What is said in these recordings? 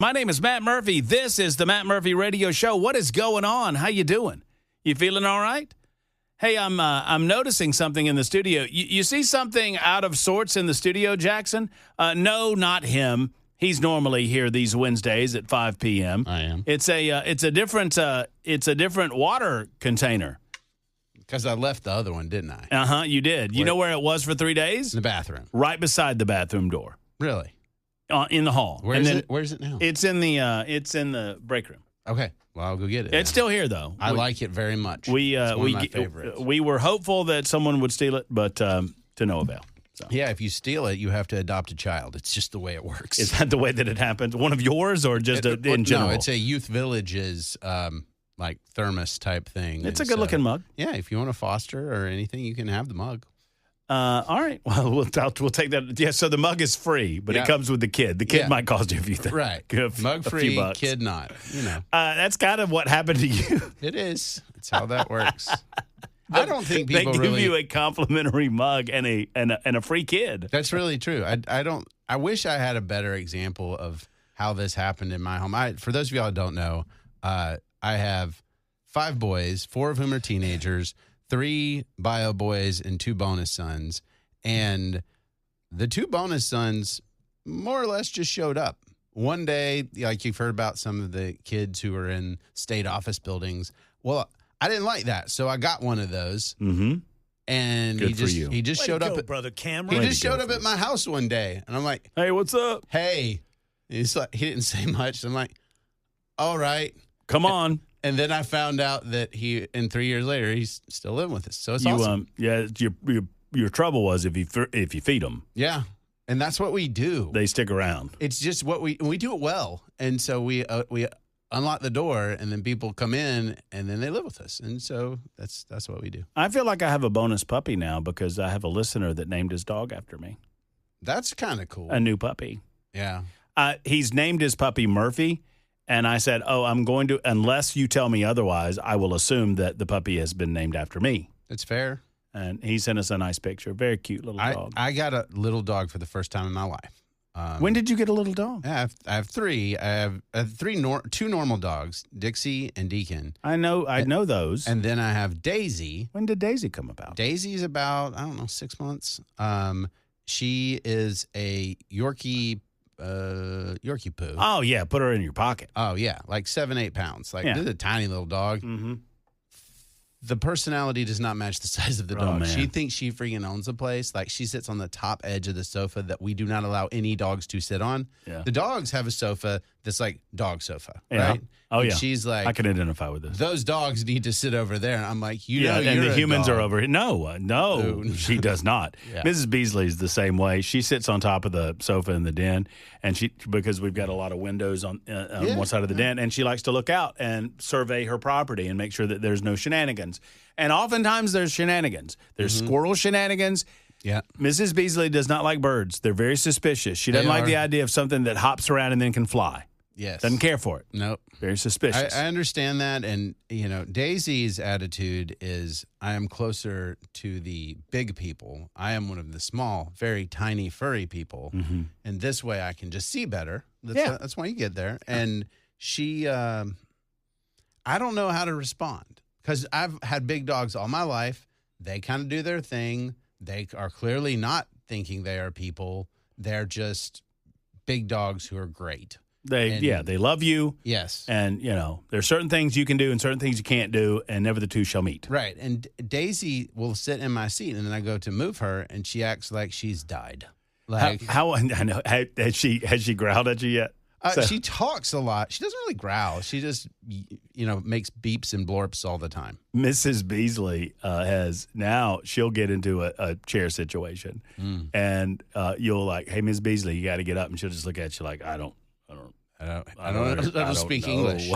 My name is Matt Murphy. This is the Matt Murphy Radio Show. What is going on? How you doing? You feeling all right? Hey, I'm noticing something in the studio. You see something out of sorts in the studio, Jackson? No, not him. He's normally here these Wednesdays at 5 p.m. I am. It's a different water container. Because I left the other one, didn't I? You did. You know where it was for 3 days? In the bathroom. Right beside the bathroom door. Really? In the hall. Where's it now? It's in the break room. Okay. Well, I'll go get it. It's still here though. I like it very much. It's one of my favorites. We were hopeful that someone would steal it, but to no avail. So. Yeah, if you steal it, you have to adopt a child. It's just the way it works. Is that the way that it happens? One of yours or just in general? No, it's a Youth Village's like thermos type thing. It's a good-looking mug. Yeah, if you want to foster or anything, you can have the mug. All right. Well, we'll take that. Yeah, so the mug is free, but it comes with the kid. The kid might cost you a few things. Right. Mug free, kid not. You know. That's kind of what happened to you. It is. It's how that works. I don't think people they give really... you a complimentary mug and a free kid. That's really true. I wish I had a better example of how this happened in my home. For those of y'all who don't know, I have 5 boys, 4 of whom are teenagers, 3 bio boys, and 2 bonus sons. And the 2 bonus sons more or less just showed up. One day, like you've heard about some of the kids who are in state office buildings. Well, I didn't like that, so I got one of those. Mm-hmm. And he just showed up. Brother Cameron. He just showed up at my house one day, and I'm like, "Hey, what's up?" Hey, he's like, he didn't say much. I'm like, "All right, come on." And then I found out that and 3 years later, he's still living with us. So it's awesome. Your trouble was if you feed them. Yeah, and that's what we do. They stick around. It's just what we do it well, and so we unlock the door, and then people come in, and then they live with us, and so that's what we do. I feel like I have a bonus puppy now because I have a listener that named his dog after me. That's kind of cool. A new puppy. Yeah. He's named his puppy Murphy. And I said, I'm going to, unless you tell me otherwise, I will assume that the puppy has been named after me. That's fair. And he sent us a nice picture. Very cute little dog. I got a little dog for the first time in my life. When did you get a little dog? I have 3. I have 2 normal dogs, Dixie and Deacon. I know those. And then I have Daisy. When did Daisy come about? Daisy's about, 6 months. She is a Yorkie poo. Oh, yeah. Put her in your pocket. Oh, yeah. Like 7-8 pounds. This is a tiny little dog. Mm-hmm. The personality does not match the size of the dog. Man. She thinks she freaking owns the place. Like, she sits on the top edge of the sofa that we do not allow any dogs to sit on. Yeah. The dogs have a sofa that's like dog sofa, yeah. right? Oh, and yeah. she's like, I can identify with this. Those dogs need to sit over there. And I'm like, and you're the a humans dog. are over here. No, she does not. Yeah. Mrs. Beasley's the same way. She sits on top of the sofa in the den, and because we've got a lot of windows on one side of the den, and she likes to look out and survey her property and make sure that there's no shenanigans. And oftentimes there's shenanigans. There's squirrel shenanigans. Yeah. Mrs. Beasley does not like birds. They're very suspicious. She doesn't like the idea of something that hops around and then can fly. Yes. Doesn't care for it. Nope. Very suspicious. I understand that. And, Daisy's attitude is I am closer to the big people. I am one of the small, very tiny, furry people. Mm-hmm. And this way I can just see better. That's why you get there. And she, I don't know how to respond because I've had big dogs all my life. They kind of do their thing. They are clearly not thinking they are people. They're just big dogs who are great. They love you. Yes. And, there's certain things you can do and certain things you can't do, and never the two shall meet. Right. And Daisy will sit in my seat, and then I go to move her, and she acts like she's died. Like how I know, has she growled at you yet? She talks a lot. She doesn't really growl. She just, makes beeps and blorps all the time. Mrs. Beasley she'll get into a chair situation, and you'll like, hey, Ms. Beasley, you got to get up, and she'll just look at you like, I don't speak English.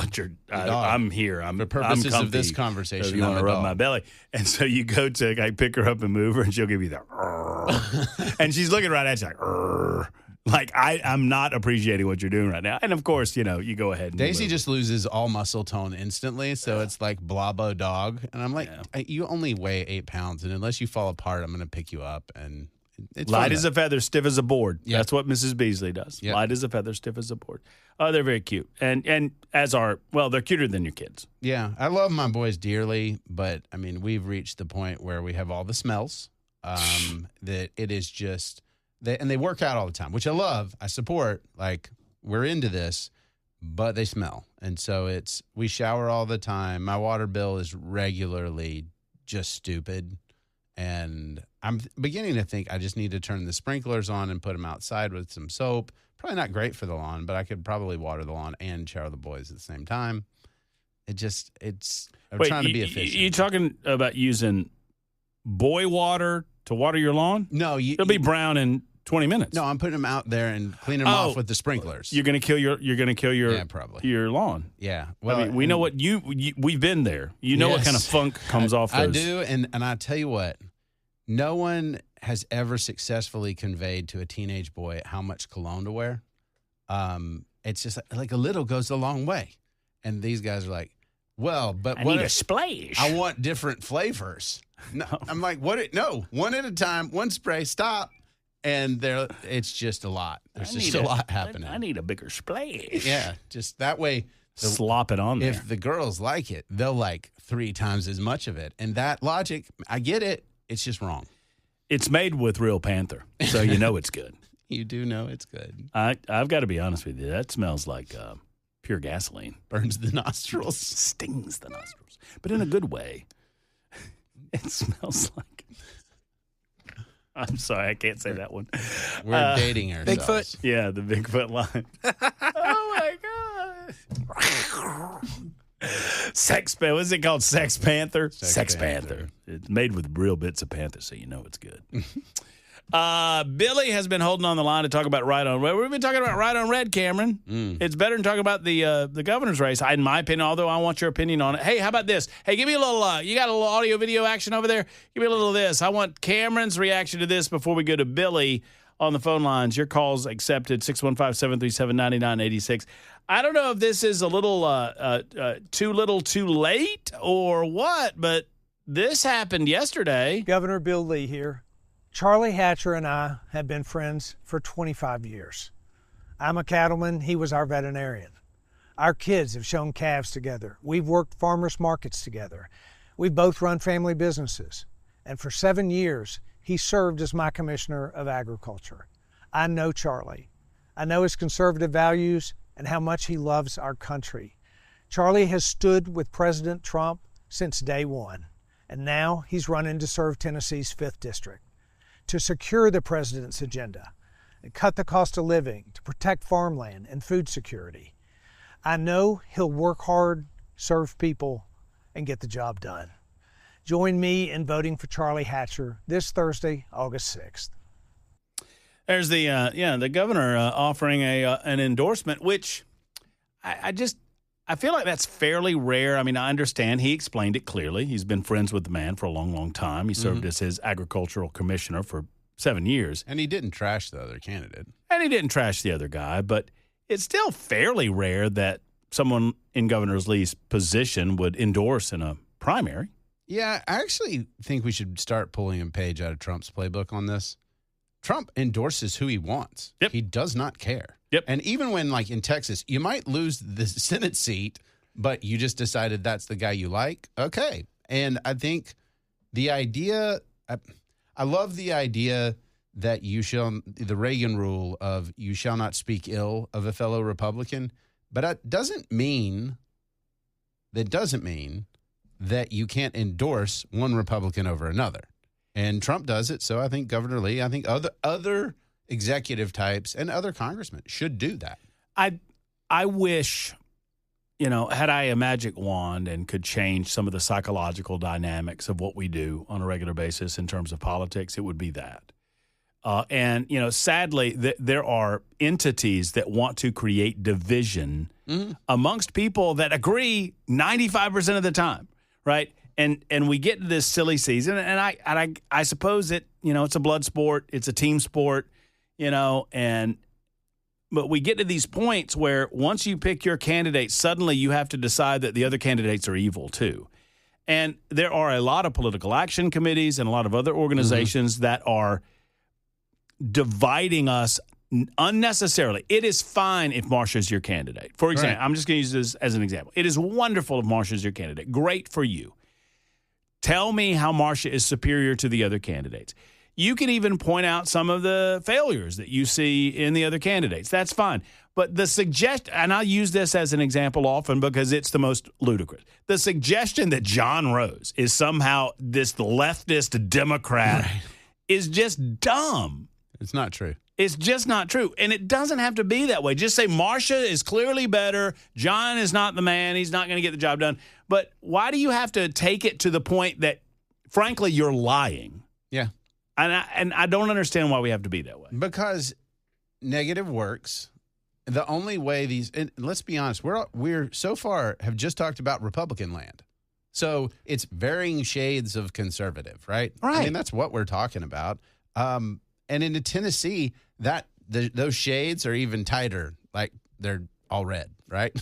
I'm here. For purposes I'm of this comfy, conversation, so you want to rub my belly, and so you go to pick her up and move her, and she'll give you the, and she's looking right at you like I'm not appreciating what you're doing right now. And of course, you go ahead. And Daisy just loses all muscle tone instantly, so it's like blobbo dog, and I'm like, you only weigh 8 pounds, and unless you fall apart, I'm going to pick you up and it's light fun, as though. a feather, stiff as a board. Yep. That's what Mrs. Beasley does. Yep. Light as a feather, stiff as a board. Oh, they're very cute. And as are, well, they're cuter than your kids. Yeah, I love my boys dearly, but I mean, we've reached the point where we have all the smells. That it is just, and they work out all the time, which I love. I support. Like, we're into this, but they smell, and so we shower all the time. My water bill is regularly just stupid, and I'm beginning to think I just need to turn the sprinklers on and put them outside with some soap. Probably not great for the lawn, but I could probably water the lawn and shower the boys at the same time. I'm trying to be efficient. You talking about using boy water to water your lawn? No, it'll be brown in 20 minutes. No, I'm putting them out there and cleaning them off with the sprinklers. You're gonna kill your probably your lawn. Yeah. Well, I mean, we know what we've been there. You know what kind of funk comes off those. I do, and I tell you what, no one has ever successfully conveyed to a teenage boy how much cologne to wear. It's just like a little goes a long way. And these guys are like, well, but I need a splash. I want different flavors. No, I'm like, what? No, one at a time, one spray, stop. And it's just a lot. There's just a lot happening. I need a bigger splash. Yeah, just that way. Slop it on there. If the girls like it, they'll like 3 times as much of it. And that logic, I get it. It's just wrong. It's made with real Panther, so you know it's good. You do know it's good. I've got to be honest with you. That smells like pure gasoline. Burns the nostrils. Stings the nostrils. But in a good way. It smells like... I'm sorry, I can't say that one. We're dating ourselves. Bigfoot? Yeah, the Bigfoot line. Oh, my God. What's it called? Sex Panther? Sex Panther. It's made with real bits of panther, so you know it's good. Billy has been holding on the line to talk about Right on Red. We've been talking about Right on Red, Cameron. It's better than talking about the governor's race, in my opinion, although I want your opinion on it. Hey, how about this? Hey, give me a little, you got a little audio video action over there? Give me a little of this. I want Cameron's reaction to this before we go to Billy on the phone lines. Your call's accepted, 615-737-9986. I don't know if this is a little too little too late or what, but this happened yesterday. Governor Bill Lee here. Charlie Hatcher and I have been friends for 25 years. I'm a cattleman, he was our veterinarian. Our kids have shown calves together. We've worked farmers markets together. We've both run family businesses. And for 7 years, he served as my commissioner of agriculture. I know Charlie. I know his conservative values and how much he loves our country. Charlie has stood with President Trump since day one, and now he's running to serve Tennessee's 5th District. To secure the president's agenda, and cut the cost of living, to protect farmland and food security. I know he'll work hard, serve people, and get the job done. Join me in voting for Charlie Hatcher this Thursday, August 6th. There's the governor offering an endorsement, which I feel like that's fairly rare. I mean, I understand he explained it clearly. He's been friends with the man for a long, long time. He served as his agricultural commissioner for 7 years. And he didn't trash the other candidate. And he didn't trash the other guy, but it's still fairly rare that someone in Governor Lee's position would endorse in a primary. Yeah, I actually think we should start pulling a page out of Trump's playbook on this. Trump endorses who he wants. Yep. He does not care. Yep. And even when, like in Texas, you might lose the Senate seat, but you just decided that's the guy you like. Okay. And I think the idea, I love the idea that the Reagan rule of you shall not speak ill of a fellow Republican, but that doesn't mean that you can't endorse one Republican over another. And Trump does it, so I think Governor Lee, I think other executive types and other congressmen should do that. I wish, had I a magic wand and could change some of the psychological dynamics of what we do on a regular basis in terms of politics, it would be that. And sadly, there are entities that want to create division amongst people that agree 95% of the time, right? And we get to this silly season, and I suppose it's a blood sport, it's a team sport, but we get to these points where once you pick your candidate, suddenly you have to decide that the other candidates are evil too. And there are a lot of political action committees and a lot of other organizations that are dividing us unnecessarily. It is fine if Marsha's your candidate. For example, Right. I'm just going to use this as an example. It is wonderful if Marsha's your candidate. Great for you. Tell me how Marsha is superior to the other candidates. You can even point out some of the failures that you see in the other candidates. That's fine. But the suggestion, and I'll use this as an example often because it's the most ludicrous. The suggestion that John Rose is somehow this leftist Democrat is just dumb. It's not true. It's just not true. And it doesn't have to be that way. Just say Marsha is clearly better. John is not the man. He's not going to get the job done. But why do you have to take it to the point that, frankly, you're lying? Yeah. And I don't understand why we have to be that way. Because negative works. The only way and let's be honest, we're so far have just talked about Republican land. So it's varying shades of conservative, right? Right. I mean, that's what we're talking about. And in Tennessee, those shades are even tighter. Like they're all red, right?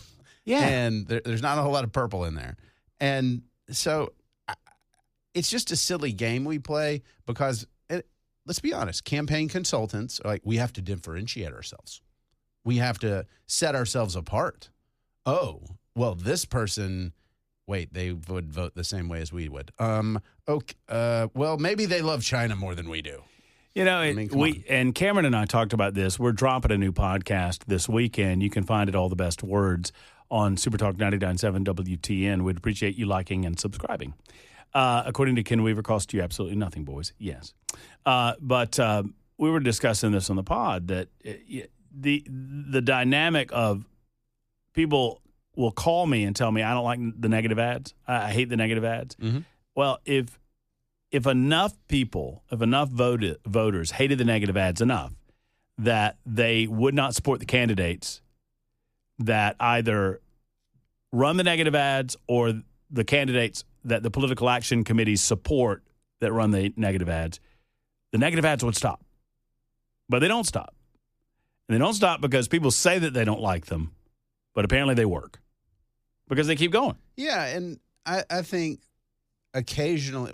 Yeah. And there's not a whole lot of purple in there. And so it's just a silly game we play because, let's be honest, campaign consultants are like, we have to differentiate ourselves. We have to set ourselves apart. Oh, well, this person, wait, they would vote the same way as we would. Okay, well, maybe they love China more than we do. You know, Come on. and Cameron and I talked about this. We're dropping a new podcast this weekend. You can find it, All the Best Words, on Supertalk 99.7 WTN. We'd appreciate you liking and subscribing. According to Ken Weaver, cost you absolutely nothing, boys. Yes. But we were discussing this on the pod, that the dynamic of people will call me and tell me I don't like the negative ads. I hate the negative ads. Mm-hmm. Well, if enough people, if enough voters hated the negative ads enough that they would not support the candidates that either run the negative ads or the candidates that the political action committees support that run the negative ads would stop. But they don't stop. And they don't stop because people say that they don't like them, but apparently they work because they keep going. Yeah, and I think occasionally,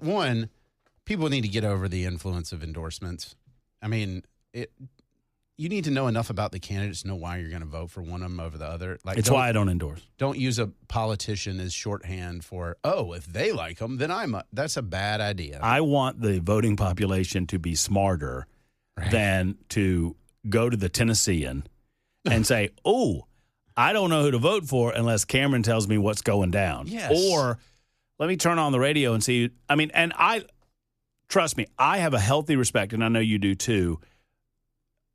people need to get over the influence of endorsements. I mean, you need to know enough about the candidates to know why you're going to vote for one of them over the other. Like, It's why I don't endorse. Don't use a politician as shorthand for, if they like them, then that's a bad idea. I want the voting population to be smarter than to go to the Tennessean and say, I don't know who to vote for unless Cameron tells me what's going down. Yes. Or let me turn on the radio and see. I mean, and trust me, I have a healthy respect, and I know you do too,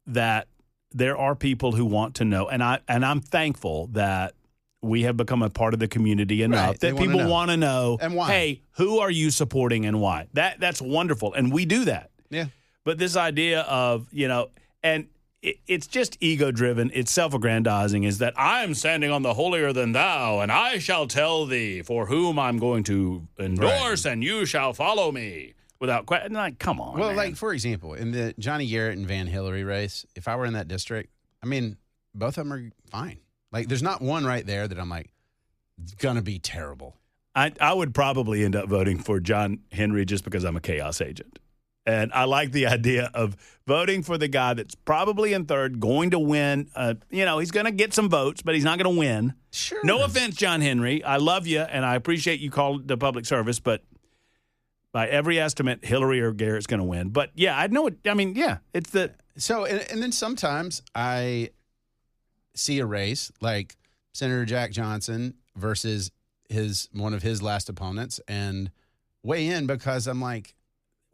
that there are people who want to know, and I'm thankful that we have become a part of the community enough that people want to know, and why. Hey, who are you supporting and why? That's wonderful, and we do that. Yeah. But this idea of, and it's just ego-driven, it's self-aggrandizing, is that I'm standing on the holier than thou, and I shall tell thee for whom I'm going to endorse, and you shall follow me. Without question, like, come on. Well, man. like, for example, in the Johnny Garrett and Van Hillary race, if I were in that district, I mean, both of them are fine. Like, there's not one right there that I'm like, it's going to be terrible. I would probably end up voting for John Henry just because I'm a chaos agent. And I like the idea of voting for the guy that's probably in third, going to win. He's going to get some votes, but he's not going to win. Sure. No offense, John Henry. I love you, and I appreciate you called the public service, but by every estimate, Hillary or Garrett's going to win. But, yeah, I know it. I mean, yeah, it's the – So, and then sometimes I see a race like Senator Jack Johnson versus one of his last opponents and weigh in because I'm like,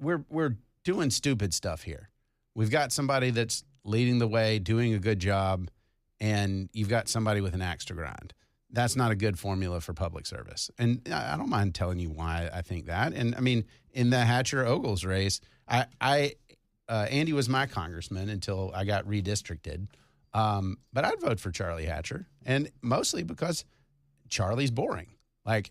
we're doing stupid stuff here. We've got somebody that's leading the way, doing a good job, and you've got somebody with an axe to grind. That's not a good formula for public service. And I don't mind telling you why I think that. And, I mean, in the Hatcher-Ogles race, Andy was my congressman until I got redistricted. But I'd vote for Charlie Hatcher, and mostly because Charlie's boring.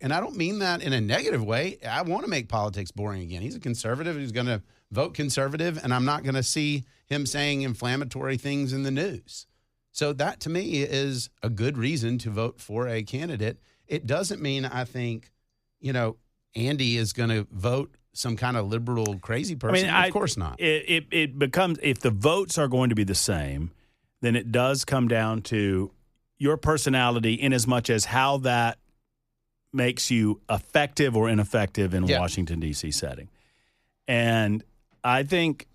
And I don't mean that in a negative way. I want to make politics boring again. He's a conservative. He's going to vote conservative, and I'm not going to see him saying inflammatory things in the news. So that, to me, is a good reason to vote for a candidate. It doesn't mean I think, Andy is going to vote some kind of liberal crazy person. Of course not. It becomes, if the votes are going to be the same, then it does come down to your personality in as much as how that makes you effective or ineffective in a Washington, D.C. setting. And I think,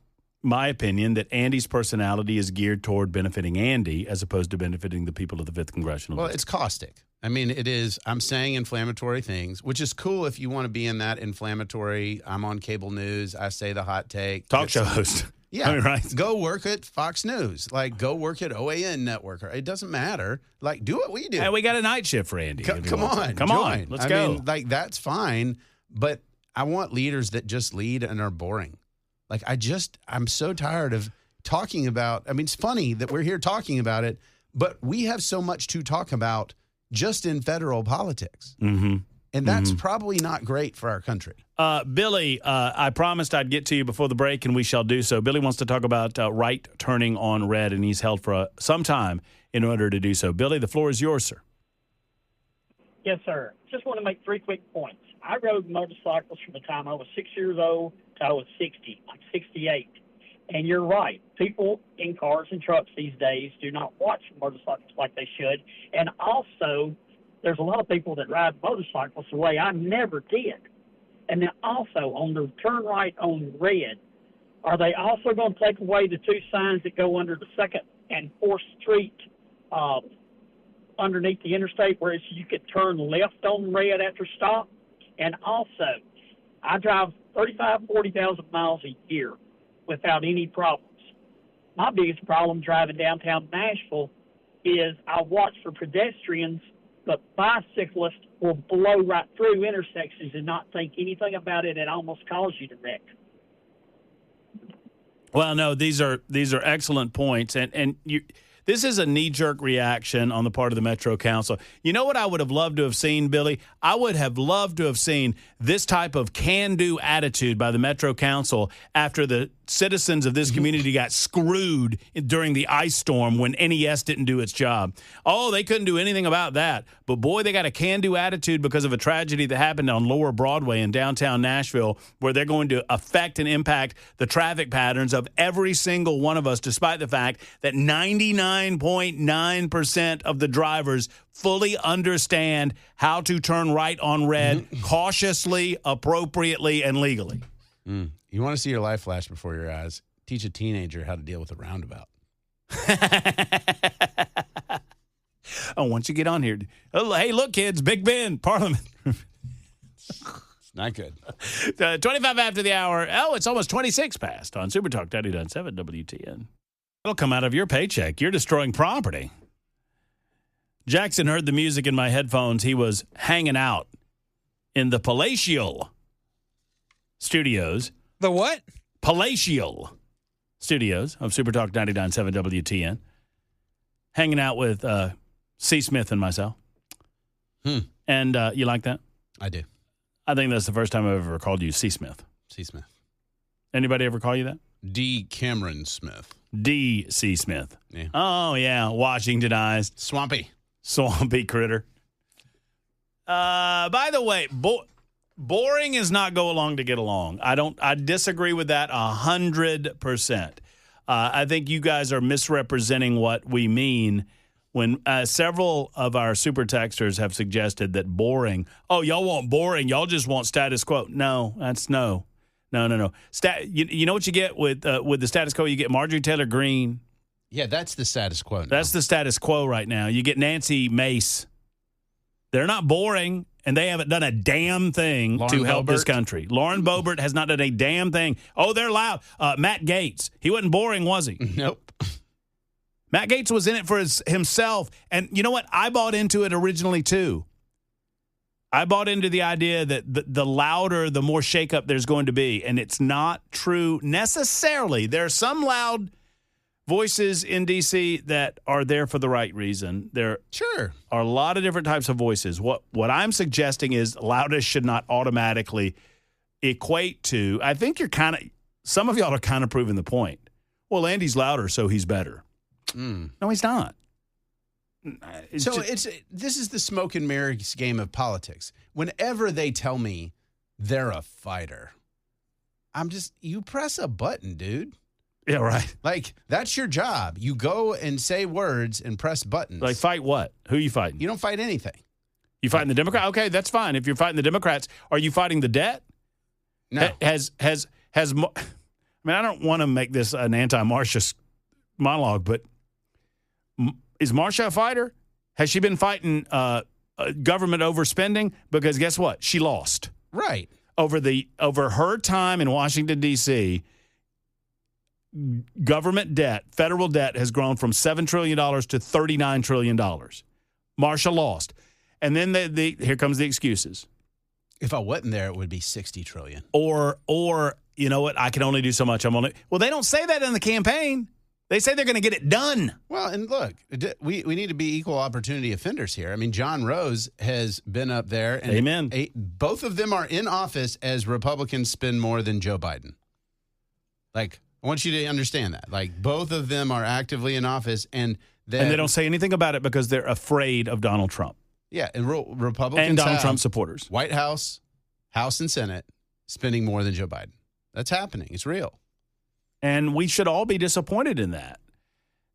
my opinion, that Andy's personality is geared toward benefiting Andy as opposed to benefiting the people of the 5th Congressional District. Well, it's caustic. I mean, it is. I'm saying inflammatory things, which is cool if you want to be in that inflammatory. I'm on cable news. I say the hot take. Talk show host. Yeah. I mean, right. Go work at Fox News. Like, go work at OAN Network. It doesn't matter. Like, do what we do. Hey, we got a night shift for Andy. Come on. Let's go. I mean, like, that's fine. But I want leaders that just lead and are boring. Like, I'm so tired of talking about. I mean, it's funny that we're here talking about it, but we have so much to talk about just in federal politics. Mm-hmm. And that's probably not great for our country. Billy, I promised I'd get to you before the break, and we shall do so. Billy wants to talk about right turning on red, and he's held for some time in order to do so. Billy, the floor is yours, sir. Yes, sir. Just want to make 3 quick points. I rode motorcycles from the time I was 6 years old to I was 60, like 68. And you're right. People in cars and trucks these days do not watch motorcycles like they should. And also, there's a lot of people that ride motorcycles the way I never did. And then also, on the turn right on red, are they also going to take away the 2 signs that go under the 2nd and 4th Street underneath the interstate, whereas you could turn left on red after stop? And also, I drive 40,000 miles a year without any problems. My biggest problem driving downtown Nashville is I watch for pedestrians, but bicyclists will blow right through intersections and not think anything about it and almost cause you to wreck. Well, no, these are excellent points, and this is a knee-jerk reaction on the part of the Metro Council. You know what I would have loved to have seen, Billy? I would have loved to have seen this type of can-do attitude by the Metro Council after the citizens of this community got screwed during the ice storm when NES didn't do its job. Oh, they couldn't do anything about that. But, boy, they got a can-do attitude because of a tragedy that happened on Lower Broadway in downtown Nashville, where they're going to affect and impact the traffic patterns of every single one of us, despite the fact that 99.9% of the drivers fully understand how to turn right on red cautiously, appropriately, and legally. You want to see your life flash before your eyes? Teach a teenager how to deal with a roundabout. Oh, once you get on here, hey, look, kids, Big Ben, Parliament. It's not good. 25 after the hour. Oh, it's almost 26 past on Super Talk 99.7 WTN. It'll come out of your paycheck. You're destroying property. Jackson heard the music in my headphones. He was hanging out in the Palatial Studios. The what? Palatial Studios of Super Talk 99.7 WTN. Hanging out with C. Smith and myself. And you like that? I do. I think that's the first time I've ever called you C. Smith. C. Smith. Anybody ever call you that? D. Cameron Smith. D. C. Smith. Yeah. Oh, yeah. Washingtonized. Swampy critter. By the way, boring is not go along to get along. I disagree with that 100%. I think you guys are misrepresenting what we mean when several of our super texters have suggested that boring, y'all want boring, y'all just want status quo. No, that's no. You know what you get with the status quo? You get Marjorie Taylor Greene. Yeah, that's the status quo now. That's the status quo right now. You get Nancy Mace. They're not boring, and they haven't done a damn thing to help this country. Lauren Boebert has not done a damn thing. Oh, they're loud. Matt Gaetz. He wasn't boring, was he? Nope. Matt Gaetz was in it for himself. And you know what? I bought into it originally, too. I bought into the idea that the louder, the more shakeup there's going to be. And it's not true necessarily. There are some loud voices in D.C. that are there for the right reason. There are a lot of different types of voices. What I'm suggesting is loudness should not automatically equate to, I think some of y'all are kind of proving the point. Well, Andy's louder, so he's better. No, he's not. This is the smoke and mirrors game of politics. Whenever they tell me they're a fighter, you press a button, dude. Yeah, right. Like, that's your job. You go and say words and press buttons. Like, fight what? Who are you fighting? You don't fight anything. You fighting the Democrats? Okay, that's fine. If you're fighting the Democrats, are you fighting the debt? No. I mean, I don't want to make this an anti-Marsha monologue, but is Marsha a fighter? Has she been fighting government overspending? Because guess what? She lost. Right. Over her time in Washington, D.C., government debt, federal debt, has grown from $7 trillion to $39 trillion. Marsha lost. And then here comes the excuses. If I wasn't there, it would be $60 trillion. Or you know what? I can only do so much. Well, they don't say that in the campaign. They say they're going to get it done. Well, and look, we need to be equal opportunity offenders here. I mean, John Rose has been up there. And Amen. Both of them are in office as Republicans spend more than Joe Biden. Like, I want you to understand that. Like, both of them are actively in office, and they don't say anything about it because they're afraid of Donald Trump. Yeah, and Republicans and Donald Trump supporters. White House, House and Senate spending more than Joe Biden. That's happening. It's real. And we should all be disappointed in that.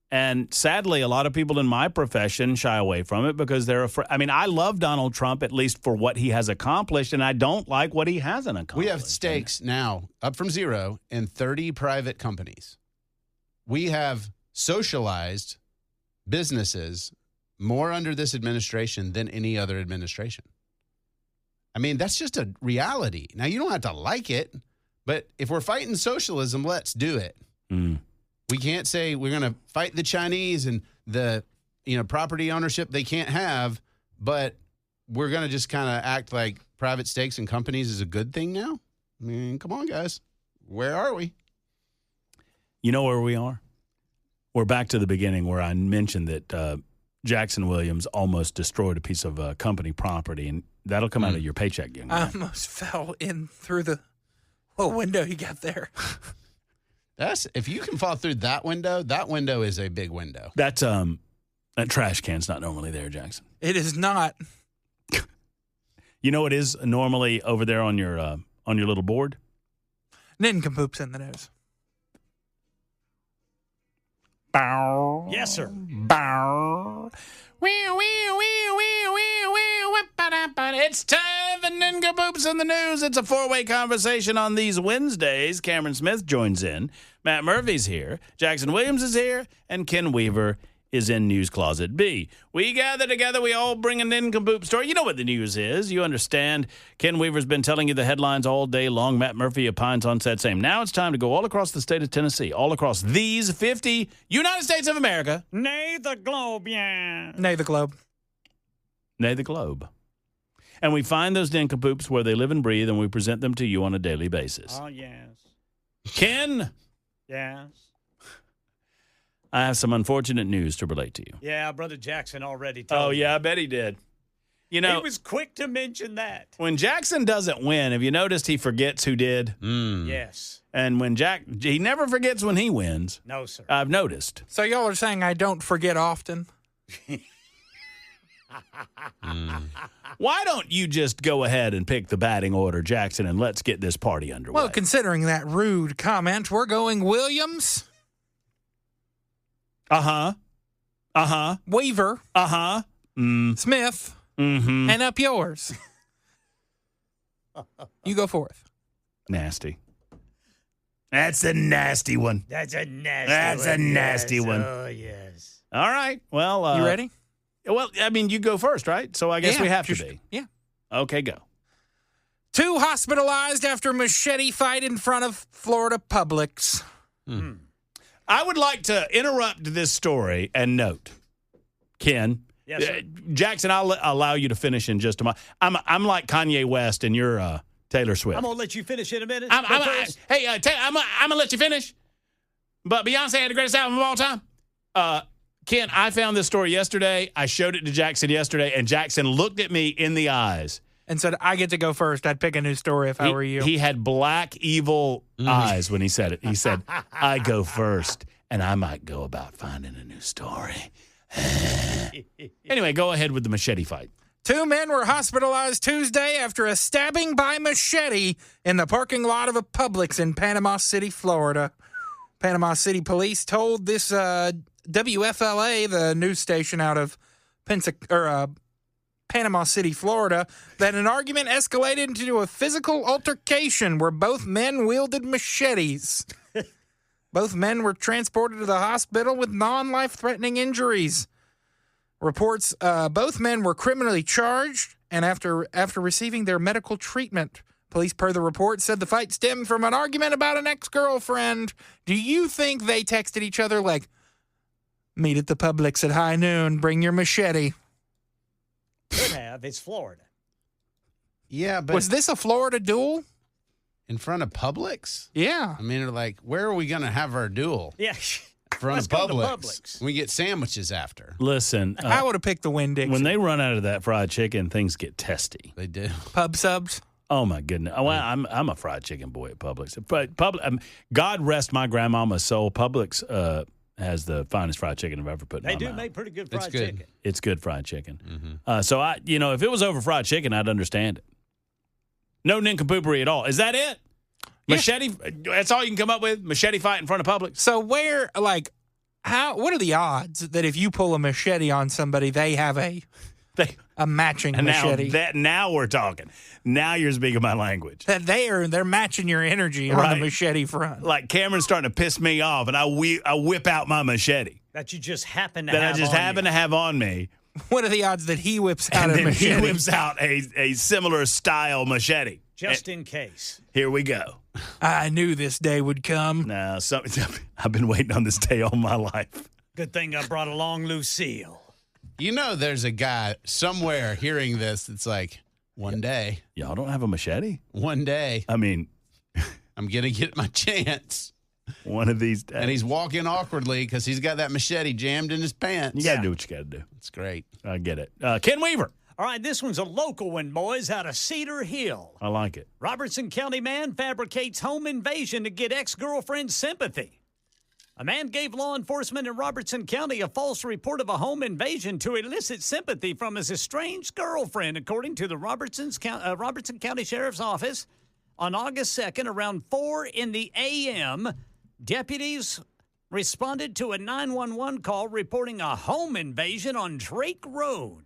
And sadly, a lot of people in my profession shy away from it because they're afraid. I mean, I love Donald Trump, at least for what he has accomplished, and I don't like what he hasn't accomplished. We have stakes now up from zero in 30 private companies. We have socialized businesses more under this administration than any other administration. I mean, that's just a reality. Now, you don't have to like it, but if we're fighting socialism, let's do it. Mm. We can't say we're going to fight the Chinese and the property ownership they can't have, but we're going to just kind of act like private stakes and companies is a good thing now? I mean, come on, guys. Where are we? You know where we are? We're back to the beginning where I mentioned that Jackson Williams almost destroyed a piece of company property, and that'll come out of your paycheck, young man. I almost fell in through the window you got there. If you can fall through that window is a big window. That trash can's not normally there, Jackson. It is not. You know what is normally over there on your little board? Nincompoops in the news. Bow. Yes, sir. Bow. It's time for Nincompoops in the news. It's a four-way conversation on these Wednesdays. Cameron Smith joins in. Matt Murphy's here. Jackson Williams is here. And Ken Weaver is in News Closet B. We gather together. We all bring a Nincompoop story. You know what the news is. You understand. Ken Weaver's been telling you the headlines all day long. Matt Murphy opines on said same. Now it's time to go all across the state of Tennessee, all across these 50 United States of America. Nay the globe, yeah. Nay, the globe. Nay, the globe. And we find those nincompoops where they live and breathe, and we present them to you on a daily basis. Oh, yes. Ken, Yes. I have some unfortunate news to relate to you. Yeah, Brother Jackson already told Oh, me. yeah, I bet he did. You know, He was quick to mention that. when Jackson doesn't win, have you noticed he forgets who did? Yes. And when he never forgets when he wins. No, sir. I've noticed. So y'all are saying I don't forget often? Why don't you just go ahead and pick the batting order, Jackson, and let's get this party underway? Well, considering that rude comment, we're going Williams, Weaver, Smith, and up yours. You go fourth. Nasty. That's a nasty one. That's a nasty That's one. a nasty Yes. one. Oh, yes. All right. Well, You ready? Well, I mean, you go first, right? So I guess Yeah, we have to just- be. Yeah. Okay, go. 2 hospitalized after machete fight in front of Florida Publix. I would like to interrupt this story and note, Ken. Yes, sir. Jackson, I'll allow you to finish in just a moment. I'm like Kanye West and you're Taylor Swift. I'm going to let you finish in a minute. I'm But first- going to let you finish. But Beyonce had the greatest album of all time. Ken, I found this story yesterday. I showed it to Jackson yesterday, and Jackson looked at me in the eyes. And said, I get to go first. I'd pick a new story if I were you. He had black, evil eyes when he said it. He said, I go first, and I might go about finding a new story. Anyway, go ahead with the machete fight. 2 men were hospitalized Tuesday after a stabbing by machete in the parking lot of a Publix in Panama City, Florida. Panama City police told this WFLA, the news station out of Panama City, Florida, that an argument escalated into a physical altercation where both men wielded machetes. Both men were transported to the hospital with non-life-threatening injuries. Reports both men were criminally charged, and after receiving their medical treatment, police, per the report, said the fight stemmed from an argument about an ex-girlfriend. Do you think they texted each other like, meet at the Publix at high noon, bring your machete? Could have. It's Florida. Yeah, but Was this a Florida duel? in front of Publix? Yeah. I mean, they're like, where are we going to have our duel? Yeah. In front Let's of go to Publix. Publix. We get sandwiches after. Listen, I would have picked the Winn-Dixie. when they run out of that fried chicken, things get testy. They do. Pub subs. Oh my goodness! Oh, I'm a fried chicken boy at Publix. But God rest my grandmama's soul. Publix has the finest fried chicken I've ever put in They my do mouth. make pretty good It's fried good. chicken. It's good fried chicken. Mm-hmm. So if it was over fried chicken, I'd understand it. No nincompoopery at all. Is that it? Yeah. Machete? That's all you can come up with? Machete fight in front of Publix? So what are the odds that if you pull a machete on somebody, they have a matching And machete? now we're talking. Now you're speaking my language. That they're matching your energy on Right. the machete front. Like Cameron's starting to piss me off, and I whip out my machete That you just happen to that have I just on happen you. to have on me, What are the odds that he whips out and a then he machete? whips out a similar style machete. Just in case. Here we go. I knew this day would come. Now, I've been waiting on this day all my life. Good thing I brought along Lucille. You know, there's a guy somewhere hearing this that's like, one day, Y'all don't have a machete? one day, I mean, I'm going to get my chance. one of these days. And he's walking awkwardly because he's got that machete jammed in his pants. You got to do what you got to do. It's great. I get it. Ken Weaver. All right, this one's a local one, boys, out of Cedar Hill. I like it. Robertson County man fabricates home invasion to get ex-girlfriend's sympathy. A man gave law enforcement in Robertson County a false report of a home invasion to elicit sympathy from his estranged girlfriend, according to the Robertson County Sheriff's Office. On August 2nd, around 4 a.m., deputies responded to a 911 call reporting a home invasion on Drake Road.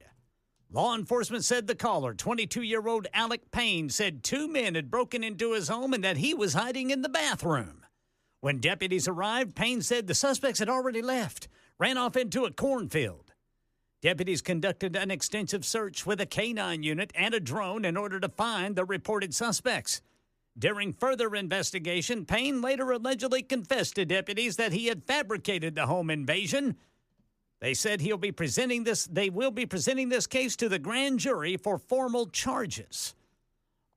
Law enforcement said the caller, 22-year-old Alec Payne, said 2 men had broken into his home and that he was hiding in the bathroom. When deputies arrived, Payne said the suspects had already left, ran off into a cornfield. Deputies conducted an extensive search with a K-9 unit and a drone in order to find the reported suspects. During further investigation, Payne later allegedly confessed to deputies that he had fabricated the home invasion. They said they will be presenting this case to the grand jury for formal charges.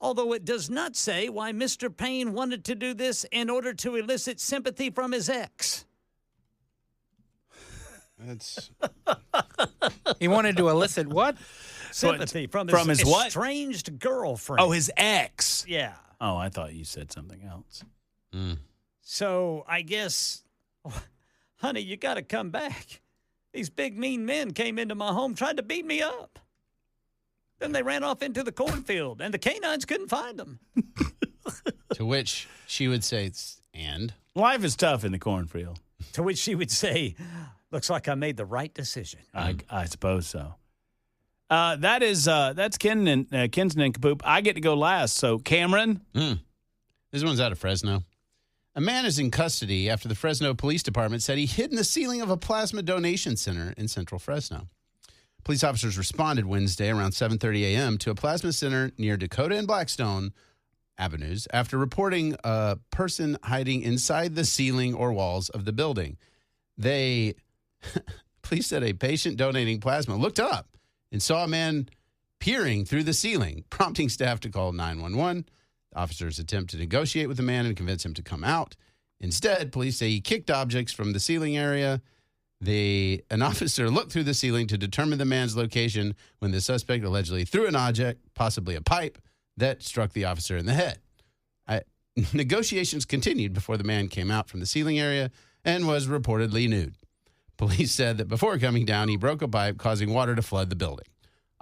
Although it does not say why Mr. Payne wanted to do this in order to elicit sympathy from his ex. That's He wanted to elicit what? Sympathy from his what? estranged girlfriend. Oh, his ex. Yeah. Oh, I thought you said something else. So I guess, honey, you got to come back. These big mean men came into my home, tried to beat me up. Then they ran off into the cornfield, and the canines couldn't find them. to which she would say, and? Life is tough in the cornfield. To which she would say, looks like I made the right decision. I suppose so. That's Ken and Ken's Nincompoop. I get to go last. So Cameron, This one's out of Fresno. A man is in custody after the Fresno Police Department said he hid in the ceiling of a plasma donation center in central Fresno. Police officers responded Wednesday around 7:30 a.m. to a plasma center near Dakota and Blackstone Avenues after reporting a person hiding inside the ceiling or walls of the building. Police said a patient donating plasma looked up and saw a man peering through the ceiling, prompting staff to call 911. Officers attempt to negotiate with the man and convince him to come out. Instead, police say he kicked objects from the ceiling area. An officer looked through the ceiling to determine the man's location when the suspect allegedly threw an object, possibly a pipe, that struck the officer in the head. Negotiations continued before the man came out from the ceiling area and was reportedly nude. Police said that before coming down, he broke a pipe, causing water to flood the building.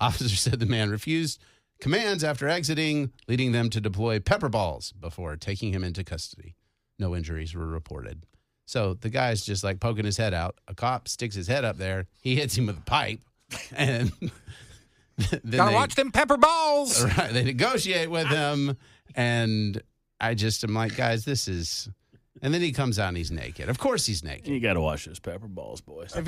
Officers said the man refused commands after exiting, leading them to deploy pepper balls before taking him into custody. No injuries were reported. So the guy's just like poking his head out. A cop sticks his head up there. He hits him with a pipe. And Gotta watch them pepper balls. Right, they negotiate with him. And I just am like, guys, this is... And then he comes out and he's naked. Of course he's naked. You got to watch those pepper balls, boys. If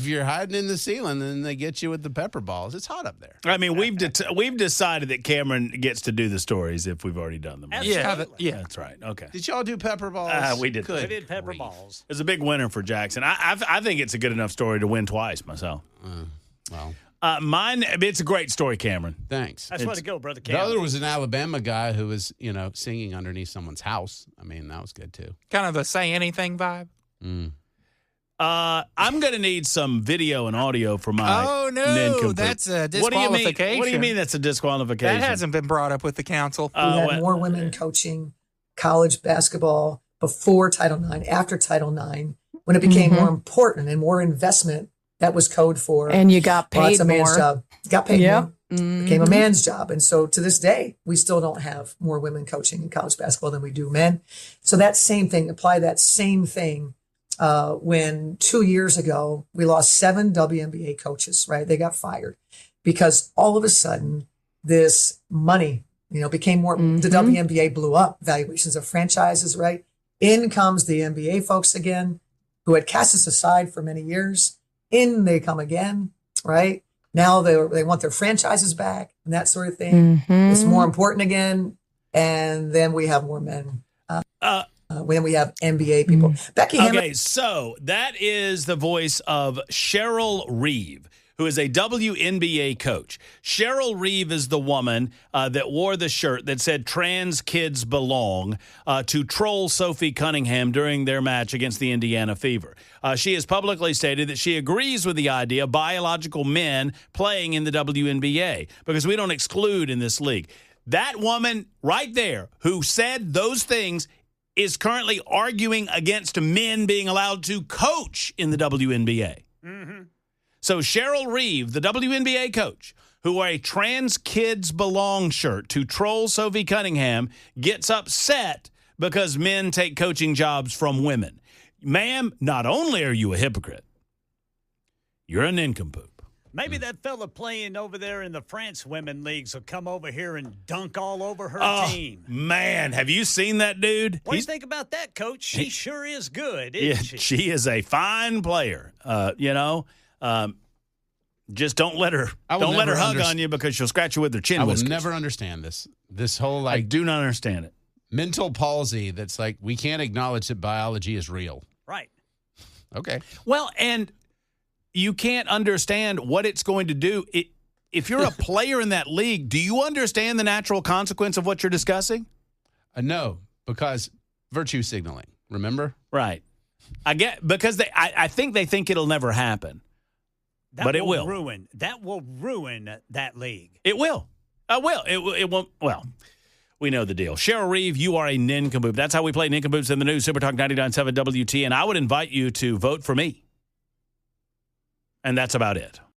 you're hiding in the ceiling, then they get you with the pepper balls. It's hot up there. I mean, we've decided that Cameron gets to do the stories if we've already done them. Absolutely. That's right. Okay. Did y'all do pepper balls? We did. Good We did pepper grief. balls. It's a big winner for Jackson. I think it's a good enough story to win twice myself. Well, Mine, it's a great story, Cameron. thanks. That's way to go, brother The Cam. other was an Alabama guy who was, singing underneath someone's house. I mean, that was good too. Kind of a say anything vibe. I'm going to need some video and audio for my Oh, no, Nincompoop. that's a What do you mean? disqualification. What do you mean that's a disqualification? That hasn't been brought up with the council. We had more women coaching college basketball before Title IX, after Title IX, when it became more important and more investment. That was code for. And you got well, paid it's a man's more. job. Got paid Yep. more. Became a man's job. And so to this day, we still don't have more women coaching in college basketball than we do men. So that same thing, apply that same thing. When 2 years ago, we lost 7 WNBA coaches, right? They got fired because all of a sudden this money, became more, the WNBA blew up, valuations of franchises, right? In comes the NBA folks again, who had cast us aside for many years. In they come again, right? Now they want their franchises back and that sort of thing. It's more important again. And then we have more men. When we have NBA people. Becky Hammond. Okay, so that is the voice of Cheryl Reeve, who is a WNBA coach. Cheryl Reeve is the woman that wore the shirt that said trans kids belong to troll Sophie Cunningham during their match against the Indiana Fever. She has publicly stated that she agrees with the idea of biological men playing in the WNBA because we don't exclude in this league. That woman right there who said those things is currently arguing against men being allowed to coach in the WNBA. So Cheryl Reeve, the WNBA coach, who wore a trans kids belong shirt to troll Sophie Cunningham, gets upset because men take coaching jobs from women. Ma'am, not only are you a hypocrite, you're a nincompoop. Maybe that fella playing over there in the France Women Leagues will come over here and dunk all over her team. Man, have you seen that dude? What do you think about that, Coach? She sure is good, Yeah, isn't she? she is a fine player. Just don't let her hug on you because she'll scratch you with her chin I will whiskers. never understand this whole I do not understand it. mental palsy that's like we can't acknowledge that biology is real. Right. Okay. Well, and you can't understand what it's going to do. If you're a player in that league, do you understand the natural consequence of what you're discussing? No, because virtue signaling, remember? Right. I get because I think they think it'll never happen. But it will. That will ruin that league. It will. Well, it won't. Well, we know the deal. Cheryl Reeve, you are a nincompoop. That's how we play Nincompoops in the news. Super Talk 99.7 WT. And I would invite you to vote for me. And that's about it.